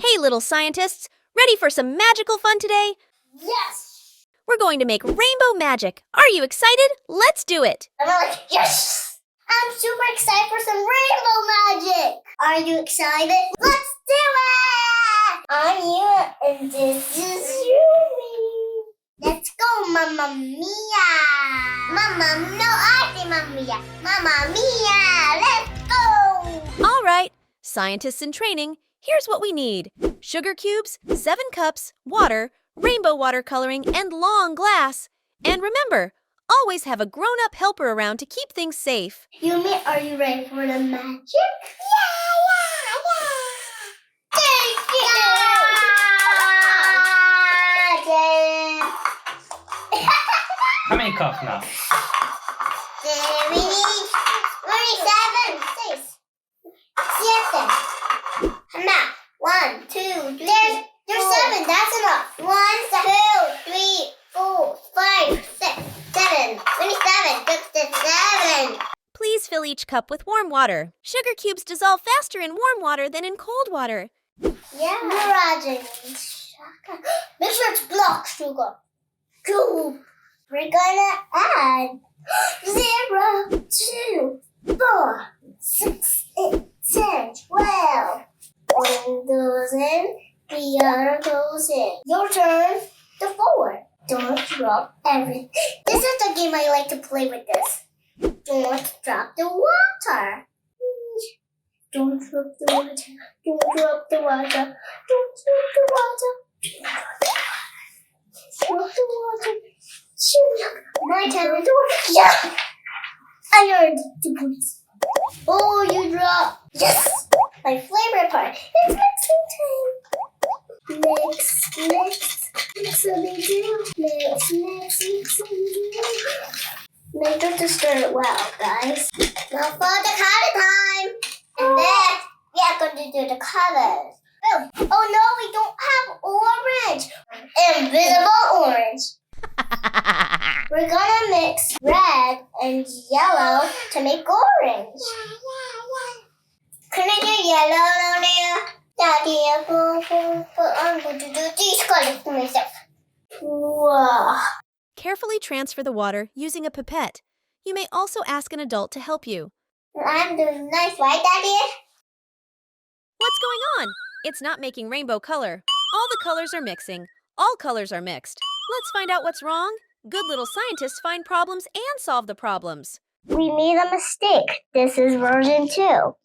Hey, little scientists, ready for some magical fun today? Yes! We're going to make rainbow magic. Are you excited? Let's do it! I'm like, yes! I'm super excited for some rainbow magic! Are you excited? Let's do it! I'm Yuna and this is Yumi. Let's go, Mamma Mia! Mamma, no, I say Mamma Mia. Mamma Mia, let's go! All right, scientists in training, here's what we need. Sugar cubes, 7 cups, water, rainbow watercoloring, and long glass. And remember, always have a grown-up helper around to keep things safe. Yumi, are you ready for the magic? Yeah! Thank you! How many cups now? 7. Now, 1, 2, 3. There's 7. That's enough. 1, 2, 3, 4, 5, 6, 7. 27. That's the 7. Please fill each cup with warm water. Sugar cubes dissolve faster in warm water than in cold water. Yeah. Mirage. Make sure it's block sugar. Cool. We're gonna add 0, 2, 4, 6, 8, 10, 12. One goes in, the other goes in. Your turn to 4. Don't drop everything. This is the game I like to play with this. Don't drop the water. Don't drop the water. Don't drop the water. Don't drop the water. Drop the water. My turn. Yeah. I earned 2 points. Oh, you dropped. Yes. My favorite part. It's mixing time. Mix, mix, mix a big deal. Mix, mix, mix a big deal. Make sure to stir it well, guys. Now for the color time. And then we are going to do the colors. Oh no, we don't have orange. Invisible orange. We're gonna mix red and yellow to make orange. Can I do yellow now? Daddy, I'm going to do these colors for myself. Wow. Carefully transfer the water using a pipette. You may also ask an adult to help you. I'm doing nice, right, Daddy? What's going on? It's not making rainbow color. All the colors are mixing. All colors are mixed. Let's find out what's wrong. Good little scientists find problems and solve the problems. We made a mistake. This is version 2.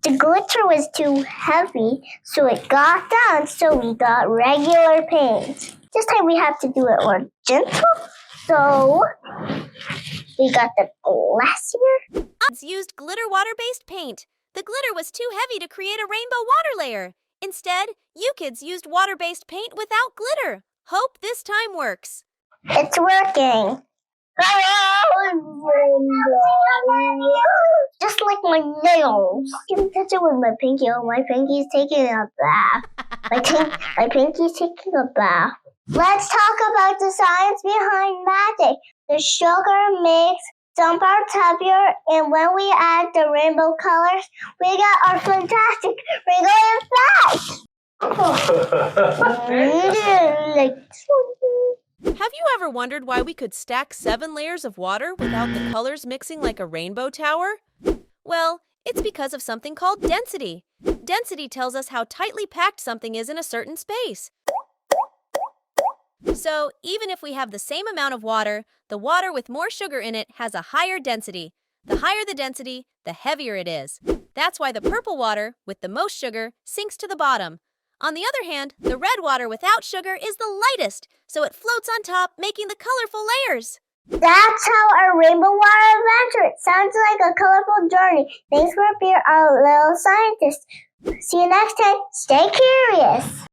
The glitter was too heavy, so it got down, so we got regular paint. This time we have to do it more gentle, so we got the glassier. Odds used glitter water-based paint. The glitter was too heavy to create a rainbow water layer. Instead, you kids used water-based paint without glitter. Hope this time works. It's working. Just like my nails. You can touch it with my pinky. Oh, my pinky's taking a bath. My pinky's taking a bath. Let's talk about the science behind magic. The sugar makes some parts heavier, and when we add the rainbow colors, we got our fantastic rainbow effect. Have you ever wondered why we could stack 7 layers of water without the colors mixing like a rainbow tower? Well, it's because of something called density. Density tells us how tightly packed something is in a certain space. So, even if we have the same amount of water, the water with more sugar in it has a higher density. The higher the density, the heavier it is. That's why the purple water, with the most sugar, sinks to the bottom. On the other hand, the red water without sugar is the lightest, so it floats on top, making the colorful layers. That's how our rainbow water adventure. It sounds like a colorful journey. Thanks for being our little scientist. See you next time. Stay curious.